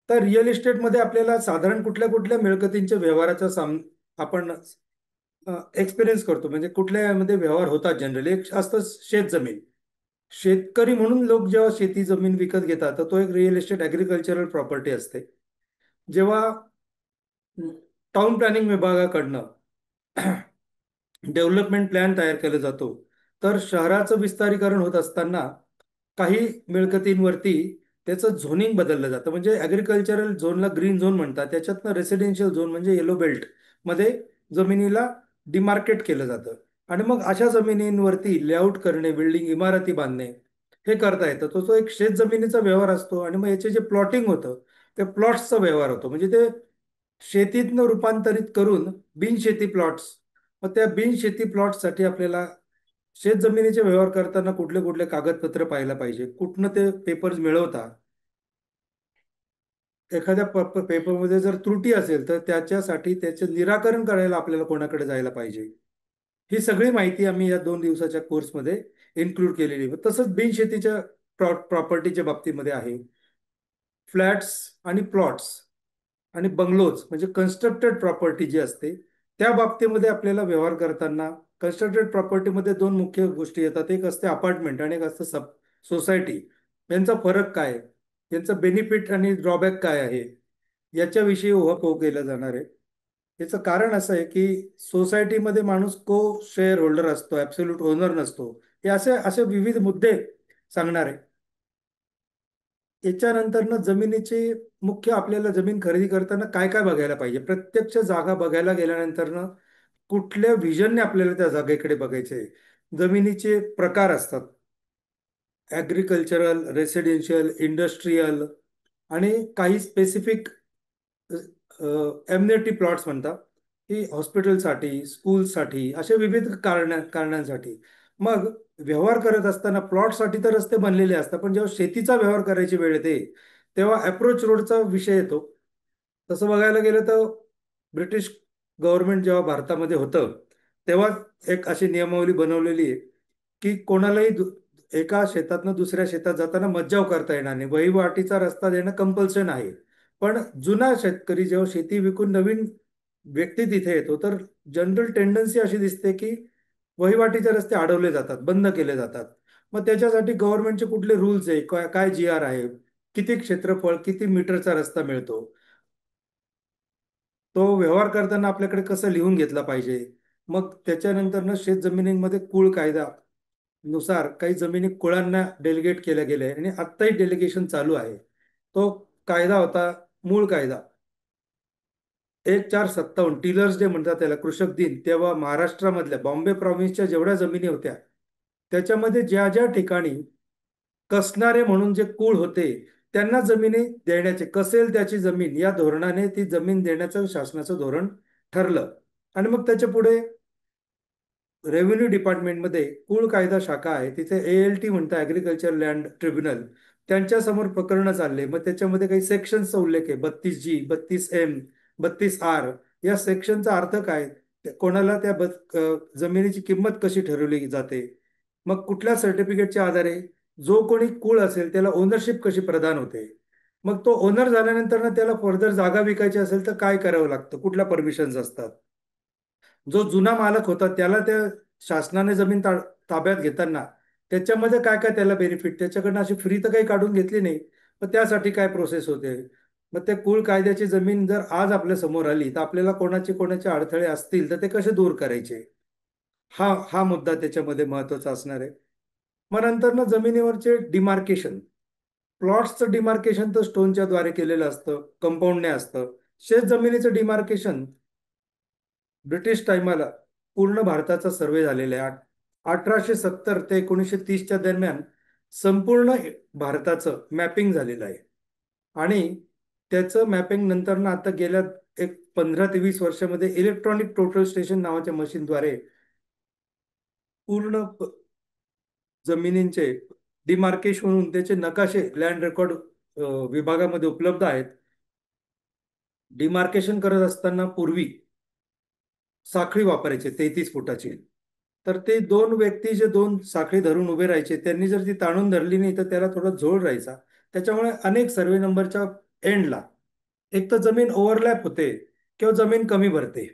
तर रिअल इस्टेटमध्ये आपल्याला साधारण कुठल्या कुठल्या मिळकतींच्या व्यवहाराचा आपण एक्सपिरियन्स करतो, म्हणजे कुठल्यामध्ये व्यवहार होतात. जनरली एक असतं शेत जमीन. शेतकरी म्हणून लोक जेव्हा शेती जमीन विकत घेतात तर तो एक रिअल इस्टेट ॲग्रिकल्चरल प्रॉपर्टी असते. जेव्हा टाउन प्लॅनिंग विभागाकडनं डेव्हलपमेंट प्लॅन तयार केला जातो, तर शहराचं विस्तारीकरण होत असताना काही मिळकतींवरती त्याचं झोनिंग बदललं जातं. म्हणजे ॲग्रिकल्चरल झोनला ग्रीन झोन म्हणतात, त्याच्यातनं रेसिडेन्शियल झोन म्हणजे येलो बेल्ट मध्ये जमिनीला डिमार्केट केलं जातं. आणि मग अशा जमिनींवरती लेआउट करणे, बिल्डिंग इमारती बांधणे हे करता येतं. तो एक शेत जमिनीचा व्यवहार असतो. आणि मग याचे जे प्लॉटिंग होतं ते प्लॉट्सचा व्यवहार होतो. म्हणजे ते शेतीतनं रूपांतरित करून बिनशेती प्लॉट्स. मग त्या बिनशेती प्लॉट्ससाठी आपल्याला शेत जमिनीचे व्यवहार करताना कुठले कुठले कागदपत्र पाहायला पाहिजे, कुठनं ते पेपर्स मिळवता. एखाद्या पेपरमध्ये जर त्रुटी असेल तर त्याच्यासाठी त्याचे निराकरण करायला आपल्याला कोणाकडे जायला पाहिजे. ही सगळी माहिती आम्ही या 2 दिवसाच्या कोर्समध्ये इन्क्लूड केलेली आहे. तसंच बिनशेतीच्या प्रॉपर्टीच्या बाबतीमध्ये आहे. फ्लॅट्स आणि प्लॉट्स आणि बंगलोज म्हणजे कन्स्ट्रक्टेड प्रॉपर्टी जी असते त्या बाबतीमध्ये आपल्याला व्यवहार करताना कन्स्ट्रक्टेड प्रॉपर्टीमध्ये दोन मुख्य गोष्टी येतात. एक असते अपार्टमेंट आणि एक असतं सोसायटी. यांचा फरक काय आहे? यांचं बेनिफिट आणि ड्रॉबॅक काय आहे? याच्याविषयी उहापोह केला जाणार आहे. याचं कारण असं आहे की सोसायटीमध्ये माणूस को शेअर होल्डर असतो, ऍब्सोल्यूट ओनर नसतो. हे असे असे विविध मुद्दे सांगणार आहे. याच्यानंतरनं जमिनीची मुख्य आपल्याला जमीन खरेदी करताना काय काय बघायला पाहिजे, प्रत्यक्ष जागा बघायला गेल्यानंतरनं कुठल्या व्हिजनने आपल्याला त्या जागेकडे बघायचे. जमिनीचे प्रकार असतात: ॲग्रिकल्चरल, रेसिडेन्शियल, इंडस्ट्रीयल आणि काही स्पेसिफिक एम्युनिटी प्लॉट्स म्हणतात, की हॉस्पिटलसाठी, स्कूलसाठी, अशा विविध कारणांसाठी. मग व्यवहार करत असताना प्लॉटसाठी तर रस्ते बनलेले असतात, पण जेव्हा शेतीचा व्यवहार करायची वेळ येते तेव्हा अप्रोच रोडचा विषय येतो. तसं बघायला गेलं तर ब्रिटिश गव्हर्नमेंट जेव्हा भारतामध्ये होतं तेव्हा एक अशी नियमावली बनवलेली आहे की कोणालाही एका शेतातनं दुसऱ्या शेतात जाताना मज्जाव करता येणार नाही, वहिवाटीचा रस्ता देणं कंपल्शन आहे. पण जुना शेतकरी जेव्हा शेती विकून नवीन व्यक्ती तिथे येतो तर जनरल टेंडन्सी अशी दिसते की वहिवाटीचे रस्ते अडवले जातात, बंद केले जातात. मग त्याच्यासाठी गव्हर्नमेंटचे कुठले रूल्स आहे, काय काय जी आर आहे, किती क्षेत्रफळ, किती मीटरचा रस्ता मिळतो, तो व्यवहार करताना आपल्याकडे कसं लिहून घेतला पाहिजे. मग त्याच्यानंतरनं शेत जमिनींमध्ये कुळ कायदा नुसार काही जमिनी कुळांना डेलिगेट केल्या गेल्या आणि आत्ताही डेलिगेशन चालू आहे. तो कायदा होता मूळ कायदा 1457, टीलर्स डे म्हणतात त्याला, कृषक दिन. तेव्हा महाराष्ट्रामधल्या बॉम्बे प्रॉव्हिन्सच्या जेवढ्या जमिनी होत्या त्याच्यामध्ये ज्या ज्या ठिकाणी कसणारे म्हणून जे कुळ होते त्यांना जमिनी देण्याचे, कसेल त्याची जमीन या धोरणाने ती जमीन देण्याचं शासनाचं धोरण ठरलं. आणि मग त्याच्या पुढे रेव्हेन्यू डिपार्टमेंटमध्ये कुळ कायदा शाखा आहे, तिथे ALT म्हणतं, ॲग्रिकल्चर लँड ट्रिब्युनल. त्यांच्या समोर प्रकरणं चालले. मग त्याच्यामध्ये काही सेक्शनचा उल्लेख आहे: 32G, 32M, 32R. या सेक्शनचा अर्थ काय, कोणाला त्या जमिनीची किंमत कशी ठरवली जाते, मग कुठल्या सर्टिफिकेटच्या आधारे जो कोणी कुळ असेल त्याला ओनरशिप कशी प्रदान होते, मग तो ओनर झाल्यानंतर ना त्याला फर्दर जागा विकायची असेल तर काय करावं लागतं, कुठल्या परमिशन्स असतात. जो जुना मालक होता त्याला त्या शासनाने जमीन ताब्यात घेताना त्याच्यामध्ये काय काय त्याला बेनिफिट, त्याच्याकडनं अशी फ्री तर काही काढून घेतली नाही, मग त्यासाठी काय प्रोसेस होते. मग ते कुळ कायद्याची जमीन जर आज आपल्या समोर आली तर आपल्याला कोणाचे अडथळे असतील तर ते कसे दूर करायचे, हा हा मुद्दा त्याच्यामध्ये महत्वाचा असणार आहे. मग नंतर ना जमिनीवरचे डिमार्केशन, प्लॉट्सचं डिमार्केशन तर स्टोनच्या द्वारे केलेलं असतं, कंपाऊंडने असतं. शेत जमिनीचं डिमार्केशन ब्रिटिश टाइमाला पूर्ण भारताचा सर्वे झालेला आहे. 1870 ते 1930च्या दरम्यान संपूर्ण भारताचं मॅपिंग झालेलं आहे. आणि त्याचं मॅपिंग नंतर ना आता गेल्या एक 15 ते 20 वर्षामध्ये इलेक्ट्रॉनिक टोटल स्टेशन नावाच्या मशीनद्वारे पूर्ण जमिनींचे डिमार्केशन होऊन त्याचे नकाशे लँड रेकॉर्ड विभागामध्ये उपलब्ध आहेत. डिमार्केशन करत असताना पूर्वी साखळी वापरायचे 33 फुटाची. तर ते दोन व्यक्ती जे दोन साखळी धरून उभे राहायचे त्यांनी जर ती ताणून धरली नाही तर त्याला थोडा जोर राहायचा. त्याच्यामुळे अनेक सर्वे नंबरच्या एंडला एक तर जमीन ओव्हरलॅप होते किंवा जमीन कमी भरते.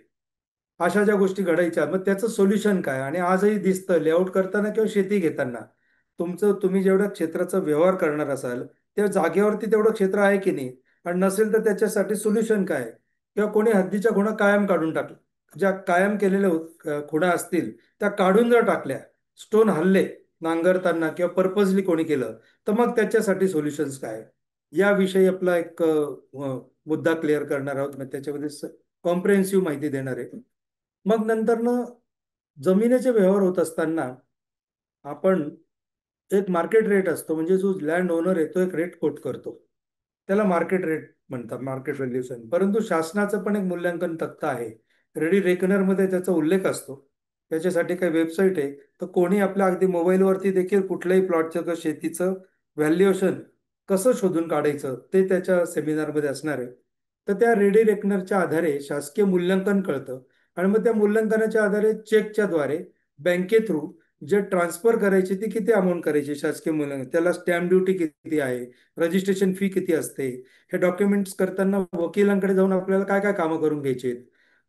अशा ज्या गोष्टी घडायच्या, मग त्याचं सोल्युशन काय? आणि आजही दिसतं लेआउट करताना किंवा शेती घेताना, तुम्ही जेवढ्या क्षेत्राचा व्यवहार करणार असाल त्या जागेवरती तेवढं क्षेत्र आहे की नाही, आणि नसेल तर त्याच्यासाठी सोल्युशन काय? किंवा कोणी हद्दीच्या खुणा कायम काढून टाकल्या, ज्या कायम केलेल्या खुणा असतील त्या काढून जर टाकल्या, स्टोन हल्ले नांगरताना किंवा पर्पजली कोणी केलं, तर मग त्याच्यासाठी सोल्युशन्स काय? याविषयी आपला एक मुद्दा क्लिअर करणार आहोत. मग त्याच्यामध्ये कॉम्प्रिहेन्सिव्ह माहिती देणार आहे. मग नंतर ना, जमिनीचे व्यवहार होत असताना आपण एक मार्केट रेट असतो, म्हणजे जो लँड ओनर आहे तो एक रेट कोट करतो, त्याला मार्केट रेट म्हणतात, मार्केट व्हॅल्युएशन. परंतु शासनाचं पण एक मूल्यांकन तक्ता आहे, रेडी रेकनर मध्ये त्याचा उल्लेख असतो. त्याच्यासाठी काही वेबसाईट आहे, तर कोणी आपल्या अगदी मोबाईलवरती देखील कुठल्याही प्लॉटचं किंवा शेतीचं व्हॅल्युएशन कसं शोधून काढायचं ते त्याच्या सेमिनारमध्ये असणार आहे. तर त्या रेडी रेकनरच्या आधारे शासकीय मूल्यांकन कळतं, आणि मग त्या मूल्यांकनाच्या आधारे चेकच्या द्वारे बँके थ्रू जे ट्रान्सफर करायची ती किती अमाऊंट करायची शासकीय मूल्यांकन, त्याला स्टॅम्प ड्युटी किती आहे, रजिस्ट्रेशन फी किती असते, हे डॉक्युमेंट्स करताना वकिलांकडे जाऊन आपल्याला काय काय कामं करून घ्यायची आहेत.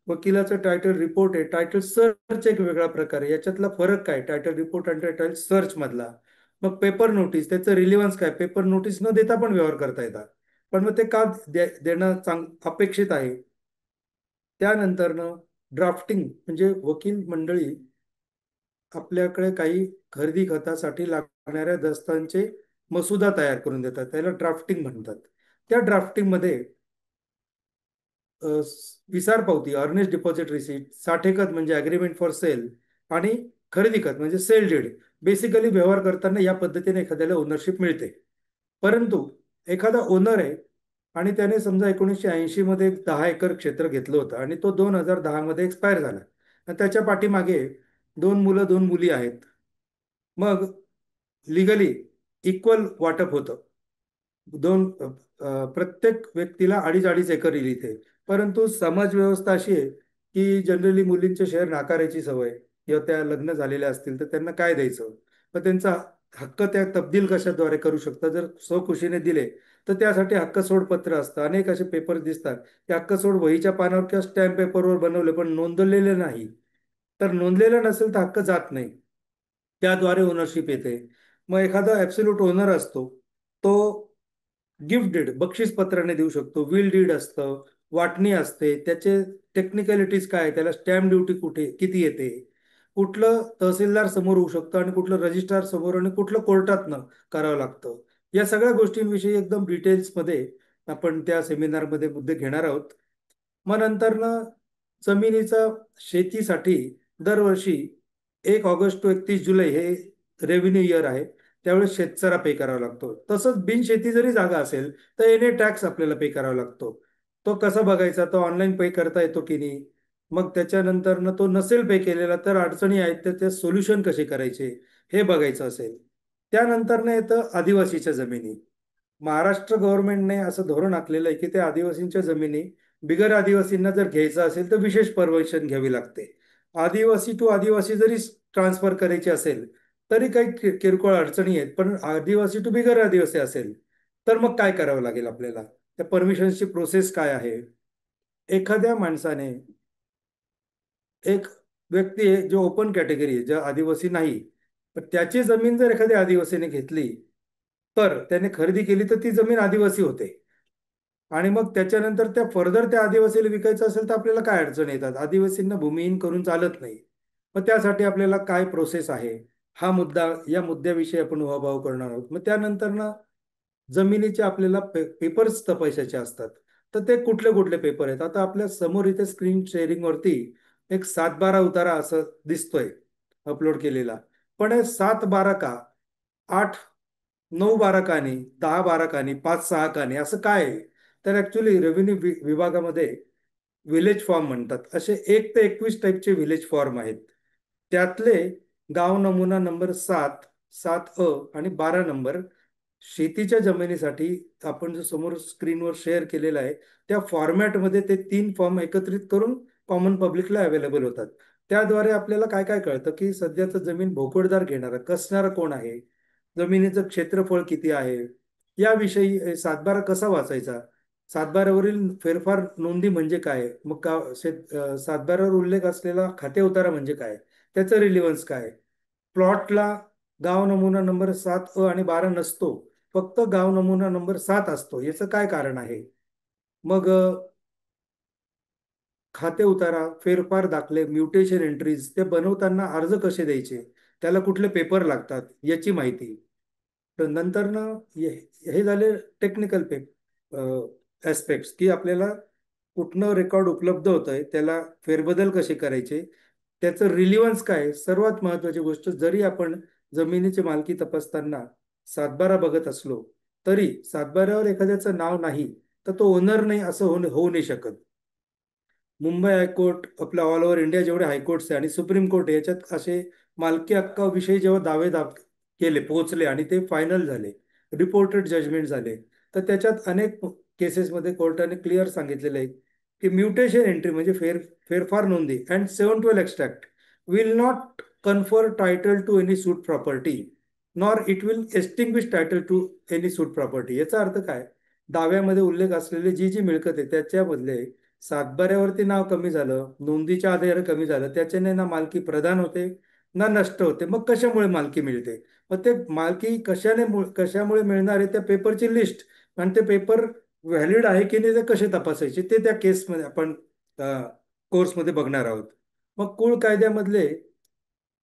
वकिलाचं टायटल रिपोर्ट आहे, टायटल सर्च एक वेगळा प्रकार आहे, याच्यातला फरक काय टायटल रिपोर्ट आणि टायटल सर्च मधला. मग पेपर नोटीस, त्याचं रिलिव्हन्स काय, पेपर नोटीस न देता पण व्यवहार करता येतात, पण मग ते का देणं अपेक्षित आहे. त्यानंतरनं ड्राफ्टिंग, म्हणजे वकील मंडळी आपल्याकडे काही खरेदी खतासाठी लागणाऱ्या दस्तांचे मसुदा तयार करून देतात, त्याला ड्राफ्टिंग म्हणतात. त्या ड्राफ्टिंग मध्ये अ, विसार पावती, अर्नेस्ट डिपॉझिट रिसिट, साठे खत म्हणजे अग्रीमेंट फॉर सेल, आणि खरेदी खत म्हणजे सेल डीड. बेसिकली व्यवहार करताना या पद्धतीने एखाद्याला ओनरशिप मिळते. परंतु एखादा ओनर आहे आणि त्याने समजा 1980 मध्ये 10 एकर क्षेत्र घेतलं होतं, आणि तो 2010 मध्ये एक्सपायर झाला, आणि त्याच्या पाठीमागे 2 मुलं 2 मुली आहेत. मग लिगली इक्वल वाटप होतं. प्रत्येक व्यक्तीला अडीच अडीच एकर दिली इथे. परंतु समाज व्यवस्था अशी आहे की जनरली मुलींचे शेअर नाकारायची सवय, किंवा त्या लग्न झालेल्या असतील तर त्यांना काय द्यायचं, मग त्यांचा हक्क त्या तब्दील कशाद्वारे करू शकतात, जर स्वखुशीने दिले तर त्यासाठी हक्क सोड पत्र असतं. अनेक असे पेपर दिसतात, ते हक्क सोड वहीच्या पानावर किंवा स्टॅम्प पेपरवर बनवले पण नोंदवलेले नाही. तर नोंदलेलं नसेल तर हक्क जात नाही, त्याद्वारे ओनरशिप येते. मग एखादा ऍब्सोल्यूट ओनर असतो, तो गिफ्ट डीड बक्षीस पत्राने देऊ शकतो, विल डीड असतं, वाटणी असते, त्याचे टेक्निकॅलिटीज काय, त्याला स्टॅम्प ड्युटी कुठे किती येते, कुठलं तहसीलदार समोर होऊ शकतं आणि कुठलं रजिस्ट्रार समोर आणि कुठलं कोर्टातनं करावं लागतं. या सगळ्या गोष्टींविषयी एकदम डिटेल्समध्ये आपण त्या सेमिनारमध्ये मुद्दे घेणार आहोत. मग नंतर ना, जमिनीचा शेतीसाठी दरवर्षी 1 ऑगस्ट ते 31 जुलै हे रेव्हेन्यू इयर आहे, त्यावेळेस शेतकऱ्याला पे करावा लागतो. तसंच बिनशेती जरी जागा असेल तर एने टॅक्स आपल्याला पे करावा लागतो. तो कसा बघायचा, तो ऑनलाईन पे करता येतो की नाही. मग त्याच्यानंतर तो नसेल पे केलेला तर अडचणी आहेत, तर ते सोल्युशन कसे करायचे हे बघायचं असेल. त्यानंतर येतं आदिवासीच्या जमिनी. महाराष्ट्र गव्हर्नमेंटने असं धोरण आखलेलं आहे की त्या आदिवासींच्या जमिनी बिगर आदिवासींना जर घ्यायचं असेल तर विशेष परमिशन घ्यावी लागते. आदिवासी टू आदिवासी जरी ट्रान्सफर करायची असेल तरी काही किरकोळ अडचणी आहेत, पण आदिवासी टू बिगर आदिवासी असेल तर मग काय करावं लागेल आपल्याला, त्या परमिशनची प्रोसेस काय आहे. एखाद्या माणसाने, एक व्यक्ती आहे जो ओपन कॅटेगरी आहे, ज्या आदिवासी नाही, पण त्याची जमीन जर एखाद्या आदिवासीने घेतली तर त्याने खरेदी केली तर ती जमीन आदिवासी होते. आणि मग त्याच्यानंतर त्या फर्दर त्या आदिवासीला विकायचं असेल तर आपल्याला काय अडचण येतात, आदिवासींना भूमिहीन करून चालत नाही. मग त्यासाठी आपल्याला काय प्रोसेस आहे, हा मुद्दा, या मुद्द्याविषयी आपण उहाभाव करणार आहोत. मग त्यानंतर ना, जमिनीचे आपल्याला पेपर्स तपासायचे असतात. तर ते कुठले कुठले पेपर आहेत, आता आपल्या समोर इथे स्क्रीन शेअरिंग वरती एक 7/12 उतारा असं दिसतोय अपलोड केलेला. पण हे 7/12 का, 8-9 12 का नाही, 10-12 का नाही, 5-6 का नाही, असं काय आहे? तर ऍक्च्युली रेव्हेन्यू विभागामध्ये विलेज फॉर्म म्हणतात, असे 1 ते 21 टाईपचे विलेज फॉर्म आहेत. त्यातले गाव नमुना नंबर 7, 7 आणि 12 नंबर शेतीच्या जमिनीसाठी आपण जो समोर स्क्रीनवर शेअर केलेला आहे त्या फॉर्मॅटमध्ये ते 3 फॉर्म एकत्रित करून कॉमन पब्लिकला अवेलेबल होतात. त्याद्वारे आपल्याला काय काय कळतं की सध्याचं जमीन भोगवटदार घेणारा कसणारा कोण आहे, जमिनीचं क्षेत्रफळ किती आहे, याविषयी 7/12 कसा वाचायचा, सातबाऱ्यावरील फेरफार नोंदी म्हणजे काय? मग सातबाऱ्यावर उल्लेख असलेला खाते उतारा म्हणजे काय? त्याचं रिलिव्हन्स काय? प्लॉटला गाव नमुना नंबर 7 आणि 12 नसतो, फक्त गाव नमुना नंबर 7 असतो, याचं काय कारण आहे? मग खाते उतारा, फेरफार दाखले, म्युटेशन एंट्रीज ते बनवताना अर्ज कसे द्यायचे, त्याला कुठले पेपर लागतात, याची माहिती. तर नंतर ना हे हे झाले टेक्निकल ऍस्पेक्ट्स, की आपल्याला कुठनं रेकॉर्ड उपलब्ध होत आहे, त्याला फेरबदल कसे करायचे, त्याचं रिलिव्हन्स काय. सर्वात महत्वाची गोष्ट, जरी आपण जमिनीची मालकी तपासताना सातबारा बघत असलो, तरी सातबाऱ्यावर एखाद्याचं नाव नाही तर तो ओनर नाही असं होऊ नाही शकत. मुंबई हायकोर्ट, आपल्या ऑल ओव्हर इंडिया जेवढे हायकोर्ट्स आहे आणि सुप्रीम कोर्ट आहे, याच्यात असे मालकी हक्काविषयी जेव्हा दावे केले, पोहोचले आणि ते फायनल झाले, रिपोर्टेड जजमेंट झाले, तर त्याच्यात अनेक केसेसमध्ये कोर्टाने क्लिअर सांगितलेलं आहे की म्युटेशन एंट्री म्हणजे फेरफार नोंदी and 712 extract will not confer title to any suit property nor it will एस्टिंग्विश title to any suit property. याचा अर्थ काय? दाव्यामध्ये उल्लेख असलेली जी जी मिळकत आहे त्याच्या बदले सातबाऱ्यावरती नाव कमी झालं, नोंदीच्या आधारे कमी झालं, त्याच्याने ना मालकी प्रदान होते ना नष्ट होते. मग कशामुळे मालकी मिळते? मग ते मालकी कशामुळे मिळणार आहे, त्या पेपरची लिस्ट आणि ते पेपर व्हॅलिड आहे की नाही ते कसे तपासायचे, ते त्या केसमध्ये आपण कोर्समध्ये बघणार आहोत. मग कुळ कायद्यामधले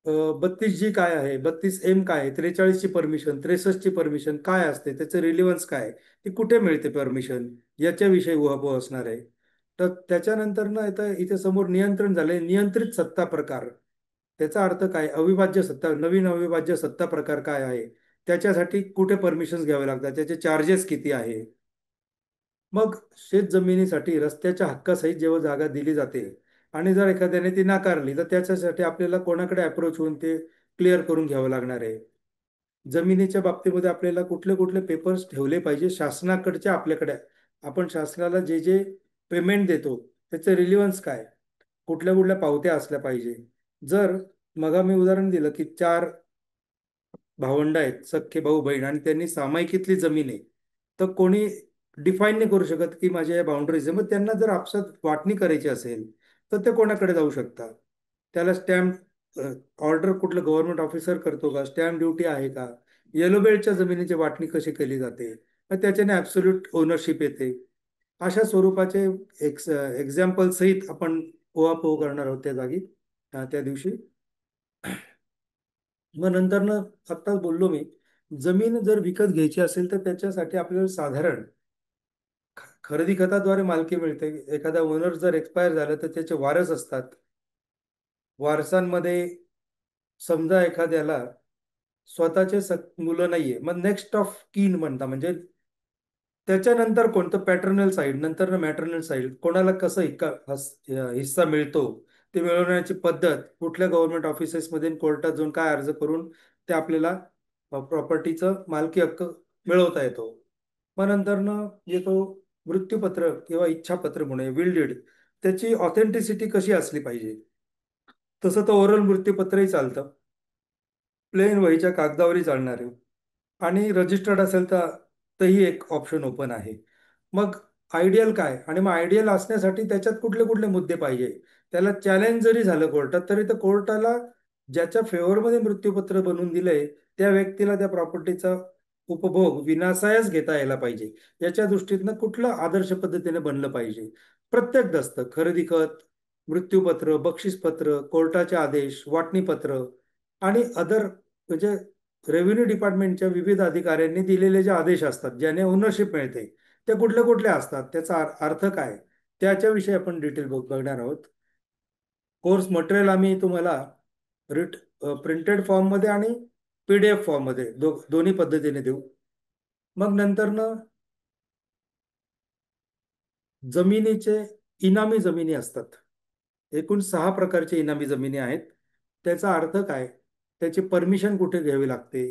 32G काय आहे, 32M काय आहे, 43ची परमिशन, 63ची परमिशन काय असते, त्याचं रिलिव्हन्स काय, ती कुठे मिळते परमिशन, याच्याविषयी उहापोह असणार आहे. तर त्याच्यानंतर ना इथे समोर नियंत्रण झालंय, नियंत्रित सत्ता प्रकार. त्याचा अर्थ काय? अविभाज्य सत्ता, नवीन अविभाज्य सत्ता प्रकार काय आहे, त्याच्यासाठी कुठे परमिशन घ्यावे लागतात, त्याचे चार्जेस किती आहे. मग शेत जमिनीसाठी रस्त्याच्या हक्कासहित जेव्हा जागा दिली जाते आणि जर एखाद्याने ती नाकारली, तर त्याच्यासाठी आपल्याला कोणाकडे अप्रोच होऊन ते क्लिअर करून घ्यावं लागणार आहे. जमिनीच्या बाबतीमध्ये आपल्याला कुठले कुठले पेपर्स ठेवले पाहिजे शासनाकडच्या आपल्याकडे, आपण शासनाला जे जे पेमेंट देतो त्याचे रिलिव्हन्स काय, कुठल्या कुठल्या पावत्या असल्या पाहिजे. जर मग मी उदाहरण दिलं की चार भावंड आहेत, सख्खे भाऊ बहीण, आणि त्यांनी सामायिकीतली जमीन आहे, तर कोणी डिफाईन नाही करू शकत की माझ्या या बाउंड्रीज आहे. मग त्यांना जर आपसात वाटणी करायची असेल तर ते कोणाकडे जाऊ शकतात? त्याला स्टॅम्प ऑर्डर कुठलं गव्हर्नमेंट ऑफिसर करतो का? स्टॅम्प ड्युटी आहे का? येलो बेल्टच्या जमिनीची वाटणी कशी केली जाते? मग त्याच्याने ॲब्सोल्यूट ओनरशिप येते. अशा स्वरूपाचे एक्झाम्पल सहित आपण ओहापोह करणार आहोत त्या जागी, त्या दिवशी. मग नंतर ना, आत्ताच बोललो मी, जमीन जर विकत घ्यायची असेल तर त्याच्यासाठी आपल्याला साधारण खरेदी खताद्वारे मालकी मिळते. एखादा ओनर जर एक्सपायर झाला तर त्याचे वारस असतात. वारसांमध्ये समजा एखाद्याला स्वतःचे मुलं नाहीये, मग नेक्स्ट ऑफ कीन म्हणता, म्हणजे त्याच्यानंतर कोणतं पॅटर्नल साईड, नंतर मॅटर्नल साईड, कोणाला कसं हिस्सा मिळतो, ते मिळवण्याची पद्धत, कुठल्या गव्हर्नमेंट ऑफिसेसमध्ये कोर्टात जाऊन काय अर्ज करून ते आपल्याला प्रॉपर्टीचं मालकी हक्क मिळवता येतो. मग नंतर येतो मृत्यूपत्र किंवा इच्छापत्र म्हणून विल डीड. त्याची ऑथेंटिसिटी कशी असली पाहिजे? तसं तर ओरल मृत्यूपत्रही चालतं, प्लेन वहीच्या कागदावरही चालणार आहे, आणि रजिस्टर्ड असेल तर तही एक ऑप्शन ओपन आहे. मग आयडियल काय? आणि मग आयडियल असण्यासाठी त्याच्यात कुठले कुठले मुद्दे पाहिजे? त्याला चॅलेंज जरी झालं कोर्टात, तरी तर कोर्टाला ज्याच्या फेवरमध्ये मृत्यूपत्र बनवून दिलंय त्या व्यक्तीला त्या प्रॉपर्टीचा उपभोग विनासायास घेता यायला पाहिजे. याच्या दृष्टीतनं कुठलं आदर्श पद्धतीने बनलं पाहिजे? प्रत्येक दस्त, खरेदी खत, मृत्यूपत्र, बक्षीसपत्र, कोर्टाचे आदेश, वाटणीपत्र आणि अदर, म्हणजे रेव्हेन्यू डिपार्टमेंटच्या विविध अधिकाऱ्यांनी दिलेले जे आदेश असतात ज्याने ओनरशिप मिळते, ते कुठले कुठले असतात, त्याचा अर्थ काय, त्याच्याविषयी आपण डिटेल बघणार आहोत. कोर्स मटेरियल आम्ही तुम्हाला प्रिंटेड फॉर्ममध्ये आणि PDF फॉर्ममध्ये दोन्ही पद्धतीने देऊ. मग नंतर जमिनीचे इनामी जमिनी असतात. एकूण 6 प्रकारचे इनामी जमिनी आहेत. त्याचा अर्थ काय? त्याची परमिशन कुठे घ्यावी लागते?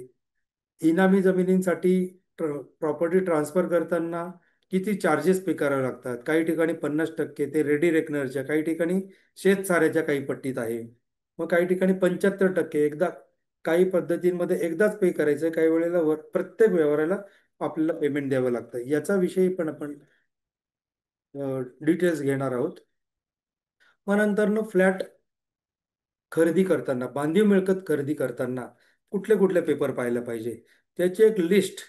इनामी जमिनींसाठी प्रॉपर्टी ट्रान्सफर करताना किती चार्जेस पे करावे लागतात? काही ठिकाणी 50%, ते रेडी रेकनरच्या, काही ठिकाणी शेतसाऱ्याच्या काही पट्टीत आहे. मग काही ठिकाणी 75%, एकदा, काही पद्धतींमध्ये एकदाच पे करायचं, काही वेळेला प्रत्येक व्यवहाराला आपल्याला पेमेंट द्यावं लागतं. याचा विषयी पण आपण डिटेल्स घेणार आहोत. मग नंतर फ्लॅट खरेदी करताना, बांधीव मिळकत खरेदी करताना कुठले कुठले पेपर पाहायला पाहिजे, त्याची एक लिस्ट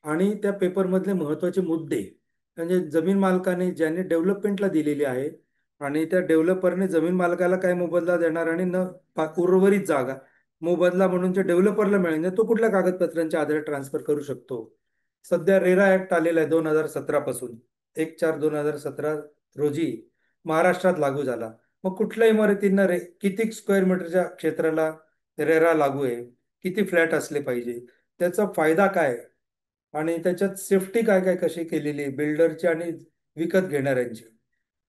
आणि त्या पेपरमधले महत्त्वाचे मुद्दे, म्हणजे जमीन मालकाने ज्याने डेव्हलपमेंटला दिलेली आहे आणि त्या डेव्हलपरने जमीन मालकाला काय मोबदला देणार आणि उर्वरित जागा मोबदला म्हणून जे डेव्हलपरला मिळेल तो कुठल्या कागदपत्रांच्या आधारे ट्रान्सफर करू शकतो. सध्या रेरा ऍक्ट आलेला आहे 2017 पासून, 1/4/2017 रोजी महाराष्ट्रात लागू झाला. मग कुठल्या इमारतींना किती स्क्वेअर मीटरच्या क्षेत्राला रेरा लागू आहे, किती फ्लॅट असले पाहिजे, त्याचा फायदा काय, आणि त्याच्यात सेफ्टी काय काय कशी केलेली आहे बिल्डरची आणि विकत घेणाऱ्यांची,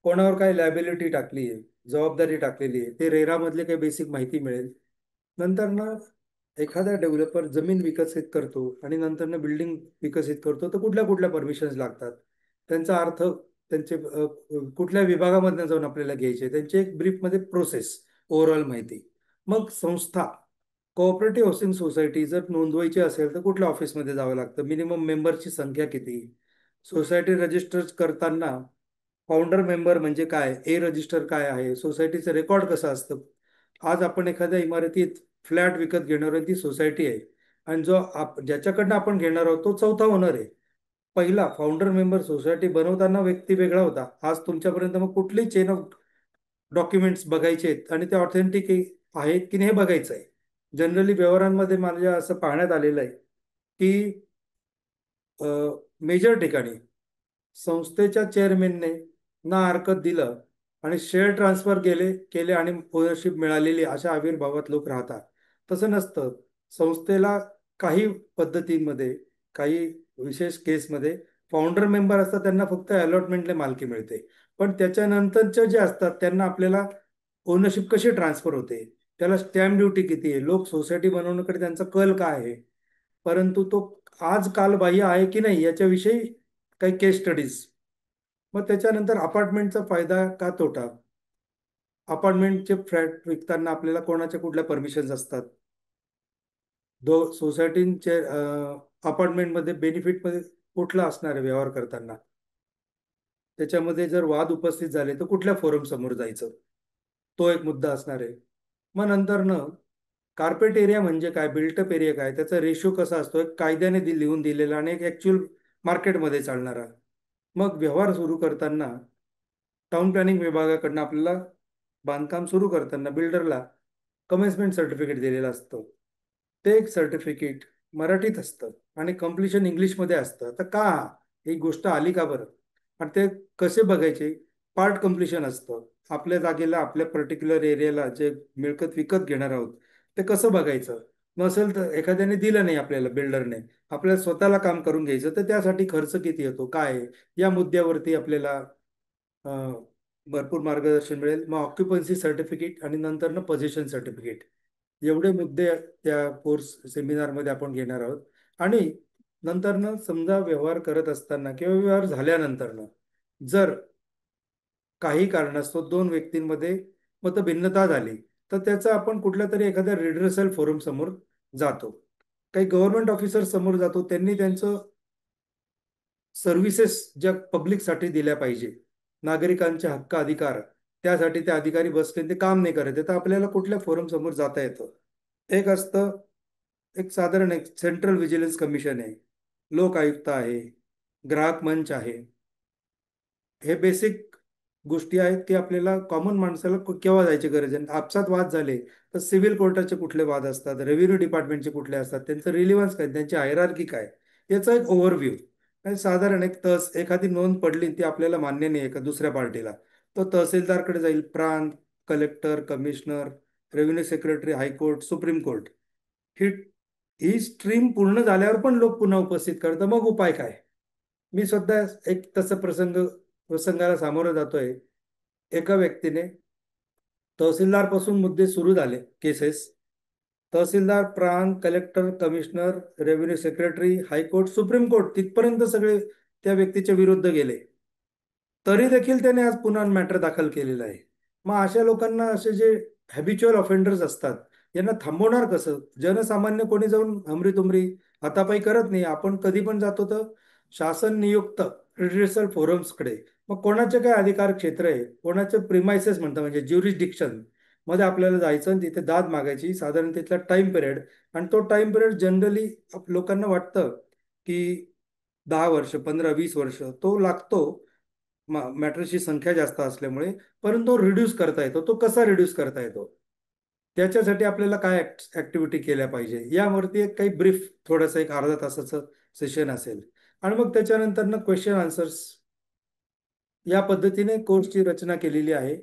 कोणावर काय लायबिलिटी टाकली आहे, जबाबदारी टाकलेली आहे, ते रेरा मधले काही बेसिक माहिती मिळेल. नंतर एखादा डेव्हलपर जमीन विकसित करतो आणि नंतर बिल्डिंग विकसित करतो, तर कुठल्या कुठल्या परमिशन्स लागतात, त्यांचा अर्थ, त्यांचे कुठल्या विभागामधून जाऊन आपल्याला घ्यायचे, त्यांची एक ब्रीफमध्ये प्रोसेस, ओव्हरऑल माहिती. मग संस्था, कोऑपरेटिव्ह हाऊसिंग सोसायटी जर नोंदवायची असेल तर कुठल्या ऑफिसमध्ये जावं लागतं, मिनिमम मेंबरची संख्या किती, सोसायटी रजिस्टर करताना फाउंडर मेंबर म्हणजे काय, ए रजिस्टर काय आहे, सोसायटीचं रेकॉर्ड कसं असतं. आज आपण एखाद्या इमारतीत फ्लॅट विकत घेणार आहे, ती सोसायटी आहे, आणि ज्याच्याकडनं आपण घेणार आहोत तो चौथा ओनर आहे. पहिला फाउंडर मेंबर सोसायटी बनवताना व्यक्ती वेगळा होता, आज तुमच्यापर्यंत मग कुठली चेन ऑफ डॉक्युमेंट्स बघायचे आहेत आणि ते ऑथेंटिक आहेत की नाही हे बघायचं आहे. जनरली व्यवहारांमध्ये माझ्या असं पाहण्यात आलेलं आहे की मेजर ठिकाणी संस्थेच्या चेअरमॅनने ना हरकत दिलं आणि शेअर ट्रान्सफर केले आणि ओनरशिप मिळालेली अशा आविर्भावात लोक राहतात. तसं नसतं. संस्थेला काही पद्धतींमध्ये, काही विशेष केसमध्ये फाउंडर मेंबर असतात, त्यांना फक्त अलॉटमेंटले मालकी मिळते, पण त्याच्यानंतरच्या जे असतात त्यांना आपल्याला ओनरशिप कशी ट्रान्सफर होते, त्याला स्टॅम्प ड्युटी किती आहे, लोक सोसायटी बनवण्याकडे त्यांचा कल काय आहे, परंतु तो आज कालबाह्य आहे की नाही याच्याविषयी काही केस स्टडीज. मग त्याच्यानंतर अपार्टमेंटचा फायदा का तोटा, अपार्टमेंटचे फ्लॅट विकताना आपल्याला कोणाच्या कुठल्या परमिशन्स असतात, सोसायटीचे अपार्टमेंटमध्ये बेनिफिटमध्ये कुठला असणार आहे व्यवहार करताना, त्याच्यामध्ये जर वाद उपस्थित झाले तर कुठल्या फोरम समोर जायचं, तो एक मुद्दा असणार आहे. मग नंतर कार्पेट एरिया म्हणजे काय, बिल्टअप एरिया काय, त्याचा रेशो कसा असतो, एक कायद्याने लिहून दिलेला आणि एक ऍक्च्युअल मार्केटमध्ये चालणारा. मग व्यवहार सुरू करताना टाउन प्लॅनिंग विभागाकडनं आपल्याला बांधकाम सुरू करताना बिल्डरला कमेन्समेंट सर्टिफिकेट दिलेलं असतं. ते एक सर्टिफिकेट मराठीत असतं आणि कम्प्लिशन इंग्लिशमध्ये असतं. तर का ही गोष्ट आली का बरं, आणि ते कसे बघायचे, पार्ट कम्प्लिशन असतं. आपल्या जागेला, आपल्या पर्टिक्युलर एरियाला जे मिळकत विकत घेणार आहोत ते कसं बघायचं. नसेल तर एखाद्याने दिलं नाही आपल्याला, बिल्डरने आपल्याला स्वतःला काम करून घ्यायचं, तर त्यासाठी खर्च किती येतो काय आहे, या मुद्द्यावरती आपल्याला भरपूर मार्गदर्शन मिळेल. मग ऑक्युपन्सी सर्टिफिकेट आणि नंतर पोझिशन सर्टिफिकेट, एवढे मुद्दे त्या कोर्स सेमिनारमध्ये आपण घेणार आहोत. आणि नंतर समजा व्यवहार करत असताना किंवा व्यवहार झाल्यानंतर जर काही कारणास्तव दोन व्यक्तींमध्ये मतभिन्नता झाली, तर त्याचा आपण कुठल्या तरी एखाद्या रिड्रेसल फोरम समोर जातो, काही गव्हर्नमेंट ऑफिसर समोर जातो, त्यांनी त्यांचं सर्व्हिसेस ज्या पब्लिकसाठी दिल्या पाहिजे, नागरिकांचे हक्क अधिकार, त्यासाठी ते अधिकारी बसले ते काम नाही करत, तर आपल्याला कुठल्या फोरम समोर जाता येतं. एक असतं, एक साधारण एक सेंट्रल व्हिजिलन्स कमिशन आहे, लोक आयुक्त आहे, ग्राहक मंच आहे. हे बेसिक गोष्टी आहेत की आपल्याला कॉमन माणसाला केव्हा जायची गरज आहे. आपसात वाद झाले तर सिव्हिल कोर्टाचे कुठले वाद असतात, रेव्हेन्यू डिपार्टमेंटचे कुठले असतात, त्यांचं रिलिव्हन्स काय, त्यांची हायरार्की काय, याचा एक ओव्हरव्ह्यू. साधारण एक एखादी नोंद पडली ती आपल्याला मान्य नाही एका दुसऱ्या पार्टीला, तो तहसीलदारकडे जाईल, प्रांत, collector, commissioner, revenue secretary, High Court, Supreme Court. ही ही स्ट्रीम पूर्ण झाल्यावर पण लोक पुन्हा उपस्थित करतात. मग उपाय काय. मी सुद्धा एक तसं प्रसंगाला सामोरं जातोय. एका व्यक्तीने, तहसीलदार पासून मुद्दे सुरू झाले, केसेस, तहसीलदार, प्रांत, collector, commissioner, revenue secretary, High Court, Supreme court तिथपर्यंत सगळे त्या व्यक्तीच्या विरुद्ध गेले, तरी देखील त्याने आज पुन्हा मॅटर दाखल केलेला आहे. मग अशा लोकांना, असे जे हॅबिच्युअल ऑफेंडर्स असतात, यांना थांबवणार कसं. जनसामान्य कोणी जाऊन हमरीतुमरी हातापाई करत नाही. आपण कधी पण जातो तर शासन नियुक्त रिड्रेसल फोरम्सकडे. मग कोणाचे काय अधिकार क्षेत्र आहे, कोणाचे प्रिमायसेस म्हणतात म्हणजे ज्युरिस्डिक्शन मध्ये आपल्याला जायचं आणि तिथे दाद मागायची, साधारण तिथला टाइम पिरियड. आणि तो टाइम पिरियड जनरली लोकांना वाटतं की 10 वर्ष, 15-20 वर्ष तो लागतो मॅटरची संख्या जास्त असल्यामुळे. परंतु तो रिड्यूस करता येतो. तो कसा रिड्यूस करता येतो, त्याच्यासाठी आपल्याला काय ऍक्टिव्हिटी केल्या पाहिजे यावरती एक काही ब्रीफ थोडंसं एक अर्धा तासाचं सेशन असेल. आणि मग त्याच्यानंतर ना क्वेश्चन आन्सर्स या पद्धतीने कोर्सची रचना केलेली आहे.